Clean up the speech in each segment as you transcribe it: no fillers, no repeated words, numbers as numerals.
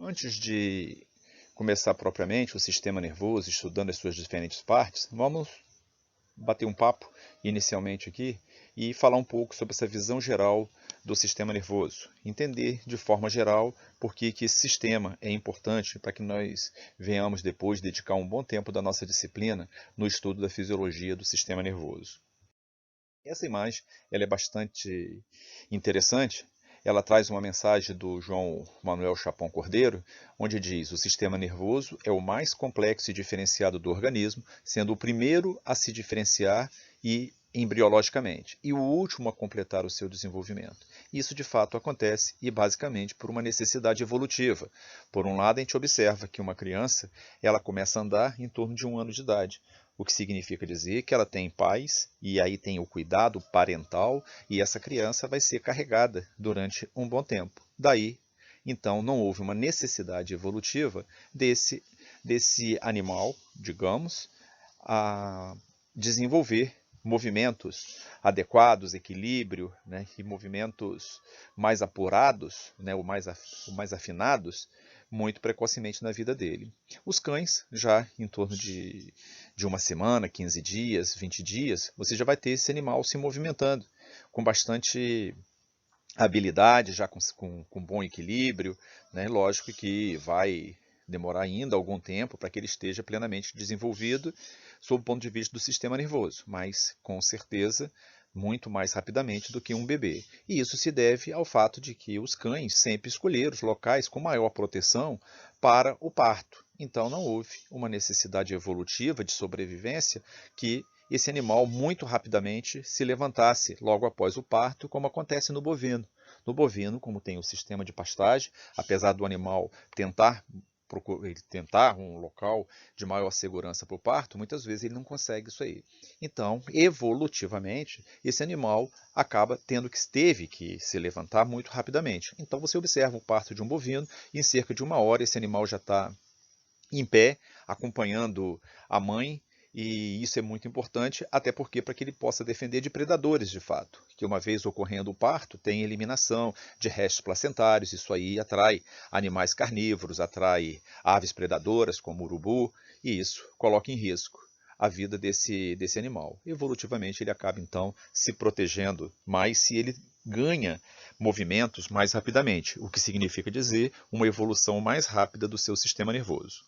Antes de começar propriamente o sistema nervoso, estudando as suas diferentes partes, vamos bater um papo inicialmente aqui e falar um pouco sobre essa visão geral do sistema nervoso. Entender de forma geral por que esse sistema é importante para que nós venhamos depois dedicar um bom tempo da nossa disciplina no estudo da fisiologia do sistema nervoso. Essa imagem ela é bastante interessante. Ela traz uma mensagem do João Manuel Chapão Cordeiro, onde diz: o sistema nervoso é o mais complexo e diferenciado do organismo, sendo o primeiro a se diferenciar e embriologicamente, e o último a completar o seu desenvolvimento. Isso de fato acontece e basicamente por uma necessidade evolutiva. Por um lado, a gente observa que uma criança ela começa a andar em torno de 1 ano de idade, o que significa dizer que ela tem pais e aí tem o cuidado parental e essa criança vai ser carregada durante um bom tempo. Daí, então, não houve uma necessidade evolutiva desse animal, digamos, a desenvolver movimentos adequados, equilíbrio, né, e movimentos mais apurados, né, ou mais afinados, muito precocemente na vida dele. Os cães, já em torno de 1 semana, 15 dias, 20 dias, você já vai ter esse animal se movimentando com bastante habilidade, já com bom equilíbrio, né? Lógico que vai demorar ainda algum tempo para que ele esteja plenamente desenvolvido sob o ponto de vista do sistema nervoso, mas com certeza muito mais rapidamente do que um bebê. E isso se deve ao fato de que os cães sempre escolheram os locais com maior proteção para o parto. Então não houve uma necessidade evolutiva de sobrevivência que esse animal muito rapidamente se levantasse logo após o parto, como acontece no bovino. No bovino, como tem o sistema de pastagem, apesar do animal tentar um local de maior segurança para o parto, muitas vezes ele não consegue isso aí. Então, evolutivamente, esse animal teve que se levantar muito rapidamente. Então, você observa o parto de um bovino e em cerca de 1 hora esse animal já está em pé, acompanhando a mãe, e isso é muito importante, até porque para que ele possa defender de predadores de fato, que uma vez ocorrendo o parto, tem eliminação de restos placentários, isso aí atrai animais carnívoros, atrai aves predadoras como o urubu, e isso coloca em risco a vida desse animal. Evolutivamente ele acaba então se protegendo mais se ele ganha movimentos mais rapidamente, o que significa dizer uma evolução mais rápida do seu sistema nervoso.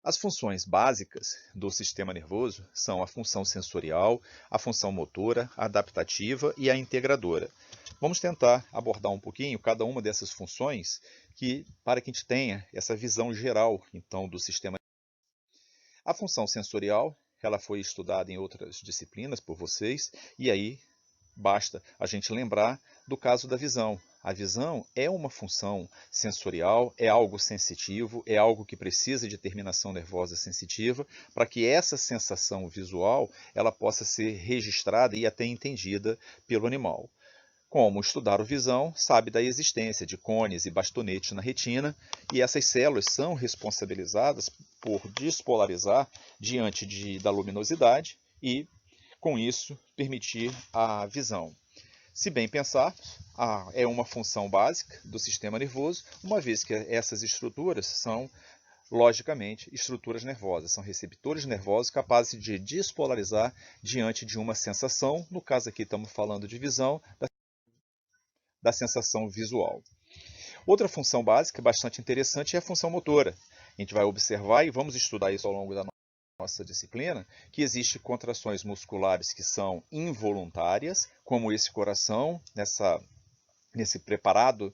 As funções básicas do sistema nervoso são a função sensorial, a função motora, a adaptativa e a integradora. Vamos tentar abordar um pouquinho cada uma dessas funções para que a gente tenha essa visão geral então do sistema. A função sensorial, ela foi estudada em outras disciplinas por vocês e aí basta a gente lembrar do caso da visão. A visão é uma função sensorial, é algo sensitivo, é algo que precisa de terminação nervosa sensitiva para que essa sensação visual ela possa ser registrada e até entendida pelo animal. Como estudar o visão sabe da existência de cones e bastonetes na retina, e essas células são responsabilizadas por despolarizar diante da luminosidade e com isso, permitir a visão. Se bem pensar, é uma função básica do sistema nervoso, uma vez que essas estruturas são, logicamente, estruturas nervosas, são receptores nervosos capazes de despolarizar diante de uma sensação, no caso aqui estamos falando de visão, da sensação visual. Outra função básica bastante interessante é a função motora. A gente vai observar e vamos estudar isso ao longo da nossa disciplina, que existem contrações musculares que são involuntárias, como esse coração, nesse preparo,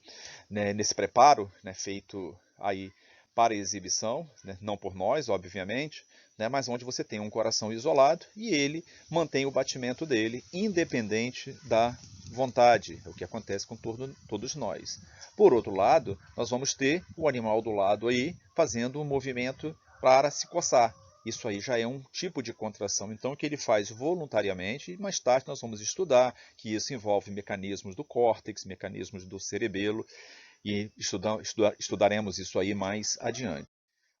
né, feito aí para exibição, né, não por nós, obviamente, né, mas onde você tem um coração isolado e ele mantém o batimento dele independente da vontade, é o que acontece com todos nós. Por outro lado, nós vamos ter o animal do lado aí fazendo um movimento para se coçar. Isso aí já é um tipo de contração, então, que ele faz voluntariamente, e mais tarde nós vamos estudar que isso envolve mecanismos do córtex, mecanismos do cerebelo, e estudaremos isso aí mais adiante.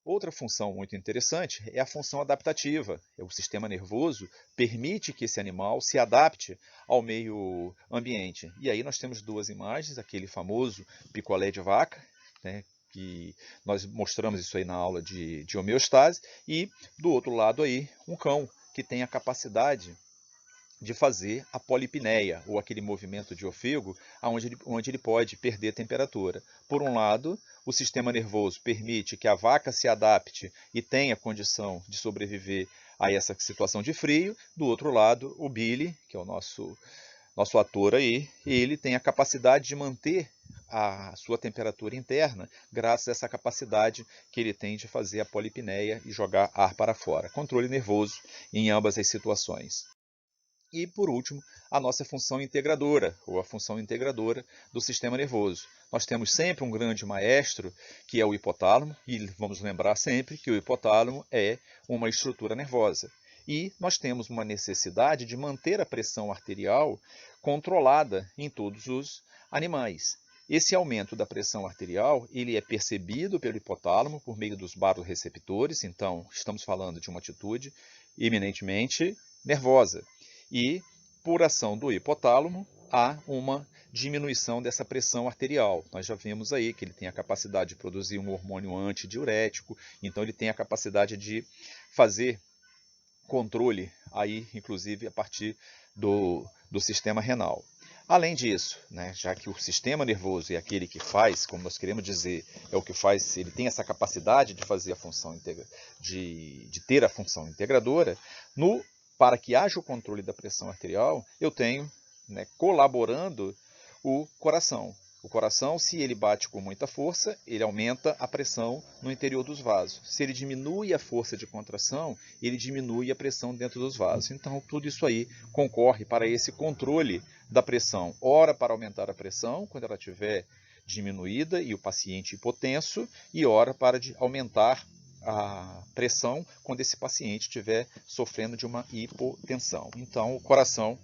Outra função muito interessante é a função adaptativa. O sistema nervoso permite que esse animal se adapte ao meio ambiente. E aí nós temos duas imagens, aquele famoso picolé de vaca, né, que nós mostramos isso aí na aula de homeostase, e do outro lado aí um cão que tem a capacidade de fazer a polipneia, ou aquele movimento de ofego, onde ele pode perder temperatura. Por um lado, o sistema nervoso permite que a vaca se adapte e tenha condição de sobreviver a essa situação de frio. Do outro lado, o Billy, que é o nosso ator aí, ele tem a capacidade de manter a sua temperatura interna, graças a essa capacidade que ele tem de fazer a polipneia e jogar ar para fora. Controle nervoso em ambas as situações. E, por último, a nossa função integradora, ou a função integradora do sistema nervoso. Nós temos sempre um grande maestro, que é o hipotálamo, e vamos lembrar sempre que o hipotálamo é uma estrutura nervosa. E nós temos uma necessidade de manter a pressão arterial controlada em todos os animais. Esse aumento da pressão arterial ele é percebido pelo hipotálamo por meio dos baroreceptores, então estamos falando de uma atitude eminentemente nervosa. E, por ação do hipotálamo, há uma diminuição dessa pressão arterial. Nós já vimos aí que ele tem a capacidade de produzir um hormônio antidiurético, então ele tem a capacidade de fazer controle, aí, inclusive a partir do sistema renal. Além disso, né, já que o sistema nervoso é aquele que faz, como nós queremos dizer, é o que faz, ele tem essa capacidade de fazer a função de ter a função integradora, para que haja o controle da pressão arterial, eu tenho, né, colaborando o coração. O coração, se ele bate com muita força, ele aumenta a pressão no interior dos vasos. Se ele diminui a força de contração, ele diminui a pressão dentro dos vasos. Então, tudo isso aí concorre para esse controle da pressão. Ora para aumentar a pressão, quando ela estiver diminuída e o paciente hipotenso, e ora para aumentar a pressão quando esse paciente estiver sofrendo de uma hipotensão. Então, o coração,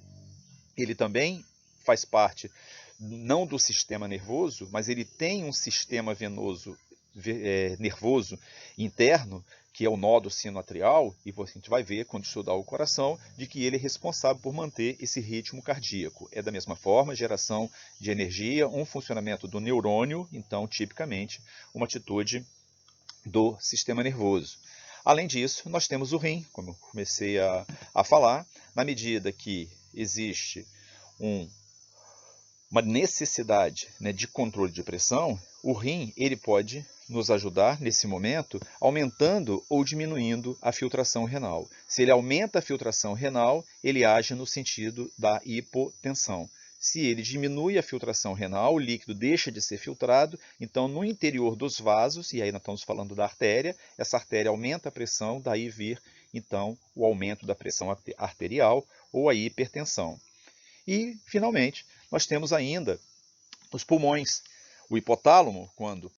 ele também faz parte, não do sistema nervoso, mas ele tem um sistema venoso nervoso interno, que é o nó do sino atrial, e a gente vai ver, quando estudar o coração, de que ele é responsável por manter esse ritmo cardíaco. É da mesma forma, geração de energia, um funcionamento do neurônio, então, tipicamente, uma atitude do sistema nervoso. Além disso, nós temos o rim, como eu comecei a falar, na medida que existe uma necessidade, né, de controle de pressão, o rim ele pode nos ajudar nesse momento, aumentando ou diminuindo a filtração renal. Se ele aumenta a filtração renal, ele age no sentido da hipotensão. Se ele diminui a filtração renal, o líquido deixa de ser filtrado, então no interior dos vasos, e aí nós estamos falando da artéria, essa artéria aumenta a pressão, daí vir então o aumento da pressão arterial ou a hipertensão. E, finalmente, nós temos ainda os pulmões. O hipotálamo, quando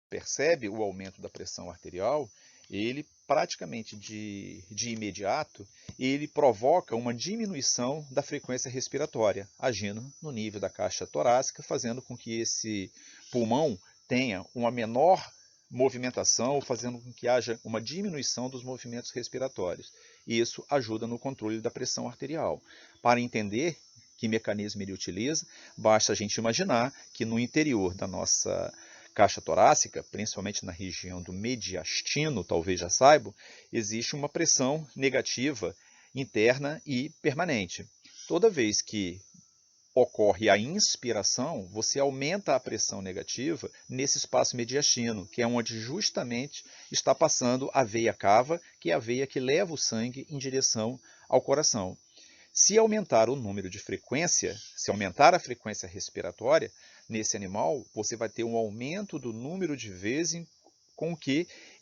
percebe o aumento da pressão arterial, ele praticamente de imediato, ele provoca uma diminuição da frequência respiratória, agindo no nível da caixa torácica, fazendo com que esse pulmão tenha uma menor movimentação, fazendo com que haja uma diminuição dos movimentos respiratórios. E isso ajuda no controle da pressão arterial. Para entender que mecanismo ele utiliza, basta a gente imaginar que no interior da nossa caixa torácica, principalmente na região do mediastino, talvez já saibam, existe uma pressão negativa interna e permanente. Toda vez que ocorre a inspiração, você aumenta a pressão negativa nesse espaço mediastino, que é onde justamente está passando a veia cava, que é a veia que leva o sangue em direção ao coração. Se aumentar o número de frequência, se aumentar a frequência respiratória nesse animal, você vai ter um aumento do número de vezes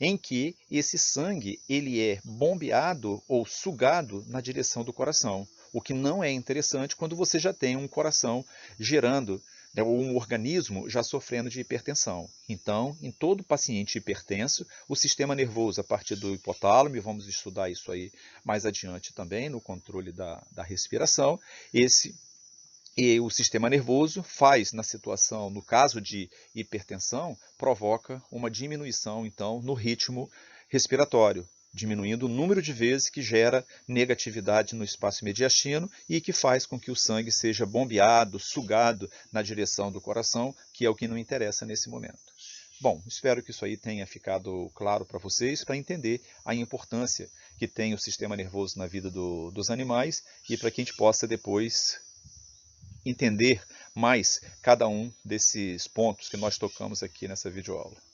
em que esse sangue ele é bombeado ou sugado na direção do coração, o que não é interessante quando você já tem um coração gerando, né, ou um organismo já sofrendo de hipertensão. Então, em todo paciente hipertenso, o sistema nervoso, a partir do hipotálamo, e vamos estudar isso aí mais adiante também, no controle da respiração, e o sistema nervoso faz, na situação, no caso de hipertensão, provoca uma diminuição, então, no ritmo respiratório, diminuindo o número de vezes que gera negatividade no espaço mediastino e que faz com que o sangue seja bombeado, sugado na direção do coração, que é o que não interessa nesse momento. Bom, espero que isso aí tenha ficado claro para vocês, para entender a importância que tem o sistema nervoso na vida dos animais e para que a gente possa depois entender mais cada um desses pontos que nós tocamos aqui nessa videoaula.